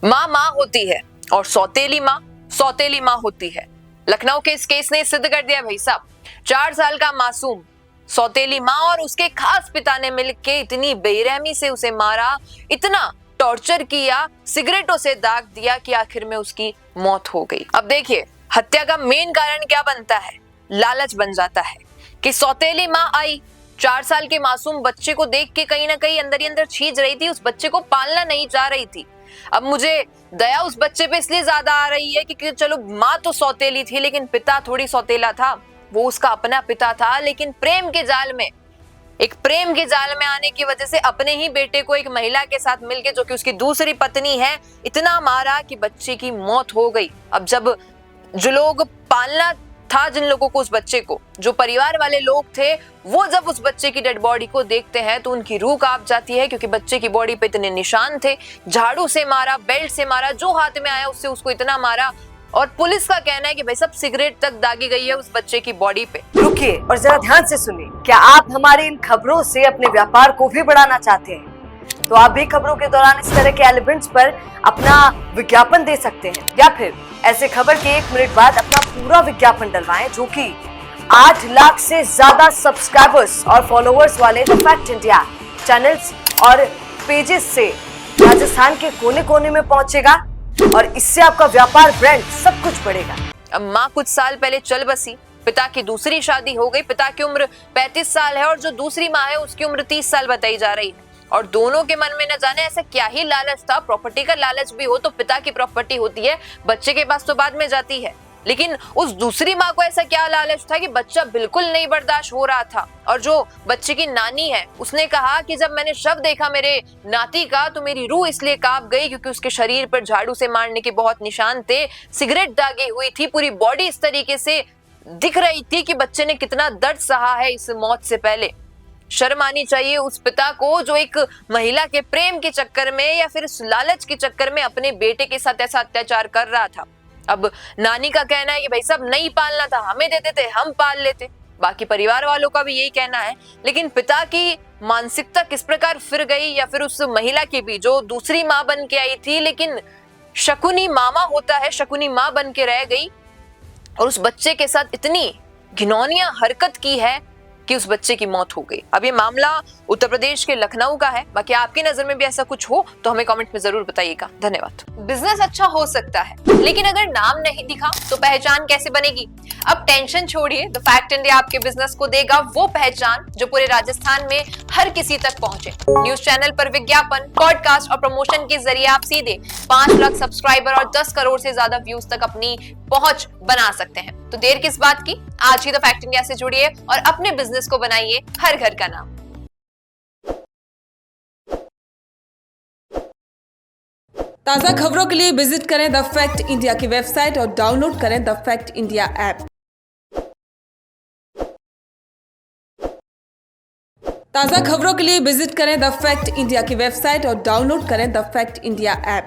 माँ माँ होती है और सौतेली माँ होती है। लखनऊ के इस केस ने सिद्ध कर दिया भाई साहब। 4 साल का मासूम सौतेली माँ और उसके खास पिता ने मिलकर इतनी बेरहमी से उसे मारा, इतना टॉर्चर किया, सिगरेटों से दाग दिया कि आखिर में उसकी मौत हो गई। अब देखिए, हत्या का मेन कारण क्या बनता है? लालच बन जाता है कि सौतेली माँ आई, 4 साल के मासूम बच्चे को देख के कहीं ना कहीं अंदर ही अंदर खींच रही थी, उस बच्चे को पालना नहीं चाह रही थी। अब मुझे दया उस बच्चे पे इसलिए ज्यादा आ रही है कि चलो माँ तो सौतेली थी लेकिन पिता थोड़ी सौतेला था, वो उसका अपना पिता था, लेकिन प्रेम के जाल में आने की वजह से अपने ही बेटे को एक महिला के साथ मिलके, जो कि उसकी दूसरी पत्नी है, इतना मारा कि बच्चे की मौत हो गई। अब जब जो लोग पालना था, जिन लोगों को, उस बच्चे को, जो परिवार वाले लोग थे, वो जब उस बच्चे की डेड बॉडी को देखते हैं तो उनकी रूह कांप जाती है, क्योंकि बच्चे की बॉडी पे इतने निशान थे। झाड़ू से मारा, बेल्ट से मारा, जो हाथ में आया उससे उसको इतना मारा। और पुलिस का कहना है कि भाई सब सिगरेट तक दागी गई है उस बच्चे की बॉडी पे। रुकिए और जरा ध्यान से सुनिए। क्या आप हमारी इन खबरों से अपने व्यापार को भी बढ़ाना चाहते हैं? तो आप भी खबरों के दौरान इस तरह के एलिमेंट्स पर अपना विज्ञापन दे सकते हैं, या फिर ऐसे खबर के 1 मिनट बाद अपना पूरा विज्ञापन डलवाएं, जो कि 8 लाख से ज्यादा सब्सक्राइबर्स और फॉलोअर्स वाले द फैक्ट इंडिया चैनल्स और पेजेस से राजस्थान के कोने कोने में पहुंचेगा, और इससे आपका व्यापार, ब्रांड, सब कुछ बढ़ेगा। अब माँ कुछ साल पहले चल बसी, पिता की दूसरी शादी हो गई, पिता की उम्र 35 साल है और जो दूसरी माँ है उसकी उम्र 30 साल बताई जा रही है। और दोनों के मन में न जाने ऐसा क्या ही लालच था। प्रॉपर्टी का लालच भी हो तो पिता की प्रॉपर्टी होती है, बच्चे के पास तो बाद में जाती है, लेकिन उस दूसरी माँ को ऐसा क्या लालच था कि बच्चा बिल्कुल नहीं बर्दाश्त हो रहा था। और जो बच्चे की नानी है, उसने कहा कि जब मैंने शव देखा मेरे नाती का तो मेरी रूह इसलिए कांप गई क्योंकि उसके शरीर पर झाड़ू से मारने के बहुत निशान थे, सिगरेट दागी हुई थी, पूरी बॉडी इस तरीके से दिख रही थी कि बच्चे ने कितना दर्द सहा है इस मौत से पहले। शर्म आनी चाहिए उस पिता को जो एक महिला के प्रेम के चक्कर में या फिर इस लालच के चक्कर में अपने बेटे के साथ ऐसा अत्याचार कर रहा था। अब नानी का कहना है कि भाई साहब नहीं पालना था, हमें देते थे, हम पाल लेते। बाकी परिवार वालों का भी यही कहना है, लेकिन पिता की मानसिकता किस प्रकार फिर गई, या फिर उस महिला की भी, जो दूसरी माँ बन के आई थी लेकिन शकुनी मामा होता है, शकुनी माँ बन के रह गई और उस बच्चे के साथ इतनी घिनौनिया हरकत की है कि उस बच्चे की मौत हो गई। अब ये मामला उत्तर प्रदेश के लखनऊ का है। बाकी आपकी नजर में भी ऐसा कुछ हो तो हमें कमेंट में जरूर बताइएगा। धन्यवाद। बिजनेस अच्छा हो सकता है, लेकिन अगर नाम नहीं दिखा तो पहचान कैसे बनेगी? अब टेंशन छोड़िए, द फैक्ट इंडिया आपके बिजनेस को देगा वो पहचान जो पूरे राजस्थान में हर किसी तक पहुंचे। न्यूज चैनल पर विज्ञापन, पॉडकास्ट और प्रमोशन के जरिए आप सीधे 5 लाख सब्सक्राइबर और 10 करोड़ से ज्यादा व्यूज तक अपनी पहुंच बना सकते हैं। तो देर किस बात की, आज ही द फैक्ट इंडिया से जुड़िए और अपने बिजनेस को बनाइए हर घर का नाम। ताज़ा खबरों के लिए विजिट करें द फैक्ट इंडिया की वेबसाइट और डाउनलोड करें द फैक्ट इंडिया ऐप। ताज़ा खबरों के लिए विजिट करें द फैक्ट इंडिया की वेबसाइट और डाउनलोड करें द फैक्ट इंडिया ऐप।